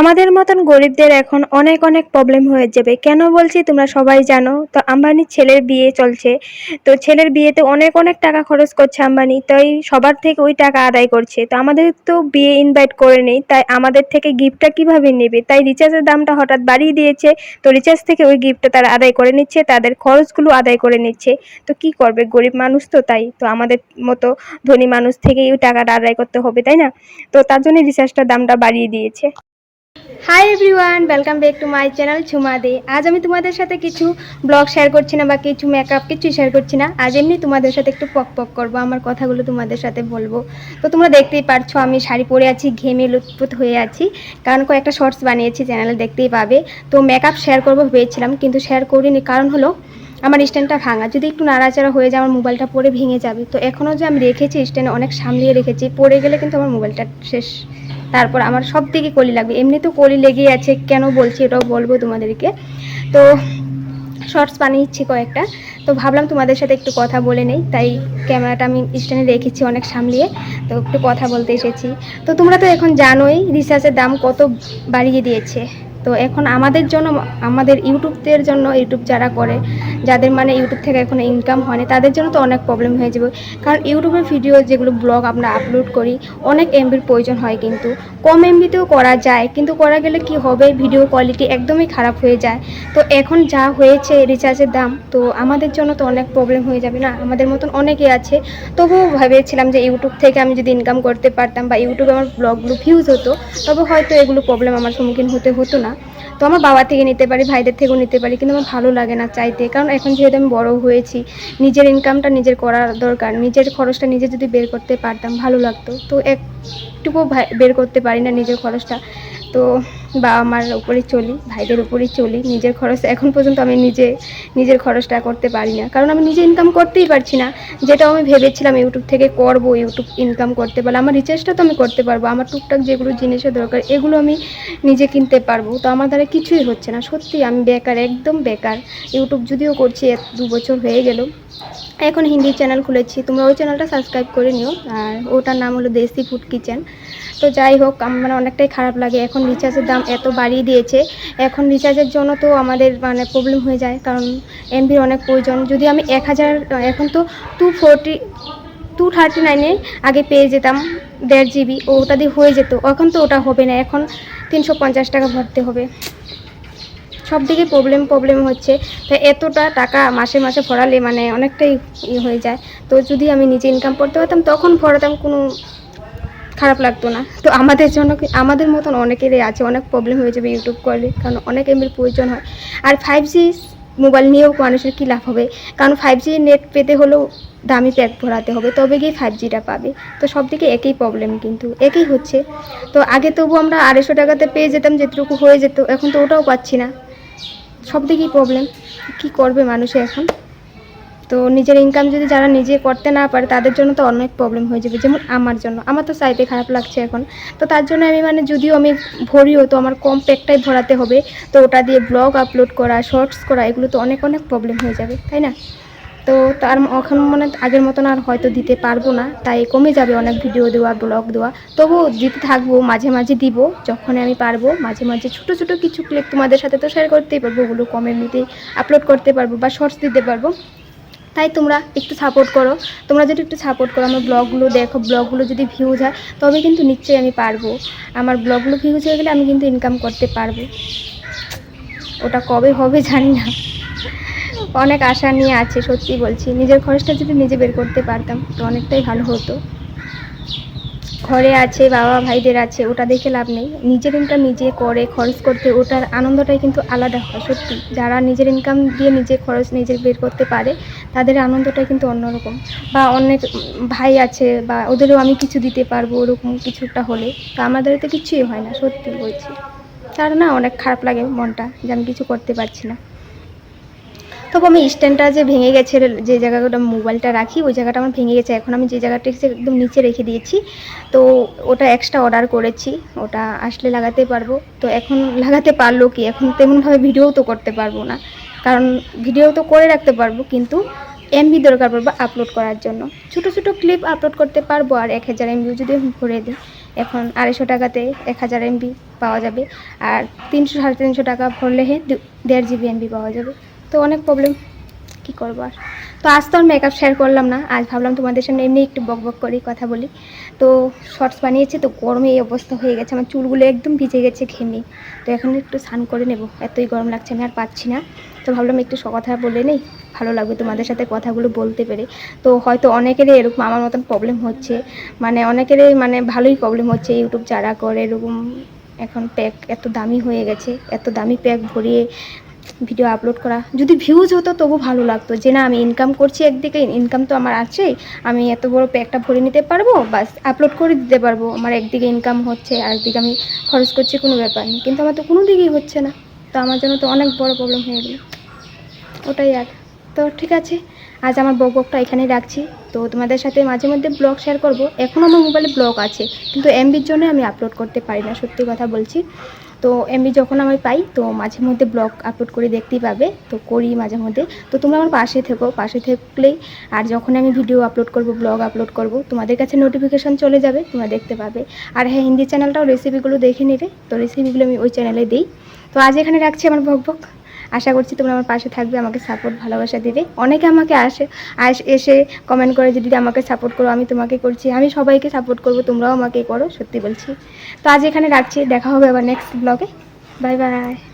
আমাদের মতন গরিবদের এখন অনেক অনেক প্রবলেম হয়ে যাবে। কেন বলছি তোমরা সবাই জানো। তো আম্বানির ছেলের বিয়ে চলছে। তো ছেলের বিয়েতে অনেক অনেক টাকা খরচ করছে আম্বানি, তাই সবার থেকে ওই টাকা আদায় করছে। তো আমাদের তো বিয়ে ইনভাইট করে নেই, তাই আমাদের থেকে গিফটটা কিভাবে নেবে, তাই রিচার্জের দামটা হঠাৎ বাড়িয়ে দিয়েছে। তো রিচার্জ থেকে ওই গিফটটা তারা আদায় করে নিচ্ছে, তাদের খরচগুলো আদায় করে নিচ্ছে। তো কি করবে, গরিব মানুষ তো, তাই তো আমাদের মতো ধনী মানুষ থেকেই ওই টাকাটা আদায় করতে হবে, তাই না? তো তার জন্য রিচার্জটার দামটা বাড়িয়ে দিয়েছে। Hi everyone, welcome back to my channel Jhuma Dey. আজ আমি তোমাদের সাথে কিছু ব্লগ শেয়ার করছি না বা কিছু মেকআপ কিছু শেয়ার করছি না। আজ এমনি তোমাদের সাথে একটু পক পক করবো, আমার কথাগুলো তোমাদের সাথে বলবো। তো তোমরা দেখতেই পারছো আমি শাড়ি পরে আছি, ঘেমে লুৎপুত হয়ে আছি, কারণ কয়েকটা শর্টস বানিয়েছি, চ্যানেলে দেখতেই পাবে। তো মেকআপ শেয়ার করবো ভেবেছিলাম, কিন্তু শেয়ার করিনি, কারণ হলো আমার স্ট্যান্ডটা ভাঙা। যদি একটু নাড়াচাড়া হয়ে যায় আমার মোবাইলটা পরে ভেঙে যাবে। তো এখনও যে আমি রেখেছি স্ট্যান্ডে, অনেক সামলিয়ে রেখেছি, পড়ে গেলে কিন্তু আমার মোবাইলটা শেষ। তারপর আমার সব দিকে কলি লাগবে, এমনি তো কলি লেগেই আছে, কেন বলছি এটাও বলবো তোমাদেরকে। তো শর্টস বানিয়েছি কয়েকটা, তো ভাবলাম তোমাদের সাথে একটু কথা বলে নেই, তাই ক্যামেরাটা আমি স্ট্যান্ডে রেখেছি অনেক সামলিয়ে। তো একটু কথা বলতে এসেছি। তো তোমরা তো এখন জানোই রিচার্জের দাম কত বাড়িয়ে দিয়েছে। তো এখন আমাদের জন্য, আমাদের ইউটিউবদের জন্য, ইউটিউব যারা করে, যাদের মানে ইউটিউব থেকে এখন ইনকাম হয় না, তাদের জন্য তো অনেক প্রবলেম হয়ে যাবে। কারণ ইউটিউবের ভিডিও যেগুলো ব্লগ আমরা আপলোড করি, অনেক এমবির প্রয়োজন হয়, কিন্তু কম এমবিতেও করা যায়, কিন্তু করা গেলে কি হবে, ভিডিও কোয়ালিটি একদমই খারাপ হয়ে যায়। তো এখন যা হয়েছে রিচার্জের দাম, তো আমাদের জন্য তো অনেক প্রবলেম হয়ে যাবে না? আমাদের মতন অনেকে আছে। তবুও ভেবেছিলাম যে ইউটিউব থেকে আমি যদি ইনকাম করতে পারতাম বা ইউটিউবে আমার ব্লগগুলো ভিউজ হতো, তবে হয়তো এগুলো প্রবলেম আমার সম্মুখীন হতো না। তো আমার বাবা থেকে নিতে পারি, ভাইদের থেকেও নিতে পারি, কিন্তু আমার ভালো লাগে না চাইতে। কারণ এখন যেহেতু আমি বড় হয়েছি, নিজের ইনকামটা নিজের করা দরকার। নিজের খরচটা নিজে যদি বের করতে পারতাম ভালো লাগতো। তো একটুকু বের করতে পারি না নিজের খরচটা। তো বাবা মার উপরেই চলি, ভাইদের উপরেই চলি। নিজের খরচ এখন পর্যন্ত আমি নিজের খরচটা করতে পারি না, কারণ আমি নিজে ইনকাম করতেই পারছি না। যেটাও আমি ভেবেছিলাম ইউটিউব থেকে করব, ইউটিউব ইনকাম করতে পারলে আমার রিচার্জটা তো আমি করতে পারবো, আমার টুকটাক যেগুলো জিনিসের দরকার এগুলো আমি নিজে কিনতে পারবো। তো আমার দ্বারা কিছুই হচ্ছে না, সত্যি আমি বেকার, একদম বেকার। ইউটিউব যদিও করছি 2 বছর হয়ে গেল, এখন হিন্দি চ্যানেল খুলেছি, তোমরা ওই চ্যানেলটা সাবস্ক্রাইব করে নিও, আর ওটার নাম হলো দেশি ফুড কিচেন। তো যাই হোক, আমার অনেকটাই খারাপ লাগে এখন রিচার্জের দাম এত বাড়িয়ে দিয়েছে। এখন রিচার্জের জন্য তো আমাদের মানে প্রবলেম হয়ে যায়, কারণ এমবির অনেক প্রয়োজন। যদি আমি 1000, এখন তো 239-এ আগে পেয়ে যেতাম 1.5 জিবি, ওটা দিয়ে হয়ে যেত। এখন তো ওটা হবে না, এখন 350 টাকা ভরতে হবে। সব দিকে প্রবলেম হচ্ছে। তাই এতটা টাকা মাসে মাসে ভরালে মানে অনেকটাই হয়ে যায়। তো যদি আমি নিজে ইনকাম করতে পারতাম তখন ভরাতাম, কোনো খারাপ লাগতো না। তো আমাদের জন্য, আমাদের মতন অনেকেরই আছে, অনেক প্রবলেম হয়ে যাবে ইউটিউব করলে, কারণ অনেক এমবির প্রয়োজন হয়। আর 5G মোবাইল নিয়েও মানুষের কী লাভ হবে, কারণ 5G নেট পেতে হলেও দামি প্যাক ভরাতে হবে, তবে গিয়ে 5Gটা পাবে। তো সব দিকে একই প্রবলেম, কিন্তু একই হচ্ছে। তো আগে তবু আমরা 250 টাকাতে পেয়ে যেতাম, যেটুকু হয়ে যেত, এখন তো ওটাও পাচ্ছি না। সব দিকেই প্রবলেম, কী করবে মানুষে এখন। তো নিজের ইনকাম যদি যারা নিজে করতে না পারে, তাদের জন্য তো অনেক প্রবলেম হয়ে যাবে। যেমন আমার জন্য, আমার তো চাইতে খারাপ লাগছে এখন। তো তার জন্য আমি মানে যদিও আমি ভরিও, তো আমার কম প্যাকটাই ভরাতে হবে। তো ওটা দিয়ে ব্লগ আপলোড করা, শর্টস করা, এগুলো তো অনেক অনেক প্রবলেম হয়ে যাবে, তাই না? তো তার এখন মানে আগের মতন আর হয়তো দিতে পারবো না, তাই কমে যাবে অনেক ভিডিও দেওয়া, ব্লগ দেওয়া। তবুও দিতে থাকবো, মাঝে মাঝে দিব যখন আমি পারবো। মাঝে মাঝে ছোটো ছোটো কিছু ক্লিপ তোমাদের সাথে তো শেয়ার করতেই পারবো, ওগুলো কম এমনিতেই আপলোড করতে পারবো বা শর্টস দিতে পারবো। তাই তোমরা একটু সাপোর্ট করো। তোমরা যদি একটু সাপোর্ট করো, আমার ব্লগগুলো দেখো, ব্লগগুলো যদি ভিউজ হয়, তবে কিন্তু নিশ্চয়ই আমি পারবো। আমার ব্লগগুলো ভিউজ হয়ে গেলে আমি কিন্তু ইনকাম করতে পারবো। ওটা কবে হবে জানি না, অনেক আশা নিয়ে আছে, সত্যি বলছি। নিজের খরচটা যদি নিজে বের করতে পারতাম তো অনেকটাই ভালো হতো। ঘরে আছে, বাবা ভাইদের আছে, ওটা দেখে লাভ নেই। নিজের ইনকাম নিজে করে খরচ করতে, ওটার আনন্দটাই কিন্তু আলাদা হয়। সত্যি, যারা নিজের ইনকাম দিয়ে নিজে খরচ নিজে বের করতে পারে, তাদের আনন্দটাই কিন্তু অন্যরকম। বা অনেক ভাই আছে, বা ওদেরও আমি কিছু দিতে পারবো, ওরকম কিছুটা হলে। তো আমাদের তো কিছুই হয় না, সত্যি বলছি। তার না অনেক খারাপ লাগে মনটা, যে আমি কিছু করতে পারছি না। তবু আমি স্ট্যান্ডটা যে ভেঙে গেছে, যে জায়গাটা মোবাইলটা রাখি, ওই জায়গাটা আমার ভেঙে গেছে। এখন আমি যে জায়গাটা একদম নিচে রেখে দিয়েছি, তো ওটা এক্সট্রা অর্ডার করেছি, ওটা আসলে লাগাতে পারবো। তো এখন লাগাতে পারলো কি, এখন তেমনভাবে ভিডিও তো করতে পারবো না, কারণ ভিডিও তো করে রাখতে পারবো, কিন্তু এমবি দরকার পড়বে আপলোড করার জন্য। ছোটো ছোটো ক্লিপ আপলোড করতে পারবো, আর 1000 এমবি যদি আমি ভরে দিই, এখন 250 টাকাতে 1000 MB পাওয়া যাবে, আর 300-350 টাকা ভরলে 1.5 GB MB পাওয়া যাবে। তো অনেক প্রবলেম, কী করবো আর। তো আজ তো আর মেকআপ শেয়ার করলাম না, আজ ভাবলাম তোমাদের সামনে এমনি একটু বক করি, কথা বলি। তো শর্টস বানিয়েছি, তো গরমে এই অবস্থা হয়ে গেছে, আমার চুলগুলো একদম ভিজে গেছে ঘেমে। তো এখন একটু স্নান করে নেব, এতই গরম লাগছে, আমি আর পাচ্ছি না। তো ভাবলাম একটু কথা বলে নেই, ভালো লাগবে তোমাদের সাথে কথাগুলো বলতে পেরে। তো হয়তো অনেকেরই এরকম আমার মতন প্রবলেম হচ্ছে, মানে অনেকেরই মানে ভালোই প্রবলেম হচ্ছে ইউটিউব যারা করে এরকম। এখন প্যাক এত দামি হয়ে গেছে, এত দামি প্যাক ভরিয়ে ভিডিও আপলোড করা, যদি ভিউজ হতো তবু ভালো লাগতো, যে না আমি ইনকাম করছি, একদিকে ইনকাম তো আমার আছেই, আমি এত বড় প্যাকটা ভরে নিতে পারবো, বাস আপলোড করে দিতে পারবো, আমার একদিকে ইনকাম হচ্ছে আর একদিকে আমি খরচ করছি, কোনো ব্যাপার নেই। কিন্তু আমার তো কোনো দিকেই হচ্ছে না, তো আমার জন্য তো অনেক বড় প্রবলেম হয়ে গেল, ওটাই আর। তো ঠিক আছে, আজ আমার বকটা এখানেই রাখছি। তো তোমাদের সাথে মাঝে মধ্যে ব্লগ শেয়ার করব, এখনও আমার মোবাইলে ব্লগ আছে, কিন্তু এমবির জন্য আমি আপলোড করতে পারি না, সত্যি কথা বলছি। তো এমবি যখন আমি পাই, তো মাঝে মধ্যে ব্লগ আপলোড করে দেখতেই পাবে, তো করি মাঝে মধ্যে। তো তোমরা আমার পাশে থেকো, পাশে থাকলেই আর যখন আমি ভিডিও আপলোড করব, ব্লগ আপলোড করব, তোমাদের কাছে নোটিফিকেশান চলে যাবে, তোমরা দেখতে পাবে। আর হ্যাঁ, হিন্দি চ্যানেলটাও রেসিপিগুলো দেখে নেবে, তো রেসিপিগুলো আমি ওই চ্যানেলে দিই। তো আজ এখানে রাখছি আমার বক। আশা করছি তোমরা আমার পাশে থাকবে, আমাকে সাপোর্ট ভালোবাসা দেবে। অনেকে আমাকে এসে কমেন্ট করে যে দিদি আমাকে সাপোর্ট করো, আমি তোমাকে করছি, আমি সবাইকে সাপোর্ট করব, তোমরাও আমাকে করো, সত্যি বলছি। তো আজ এখানে রাখছি, দেখা হবে আবার নেক্সট ব্লগে। Bye bye.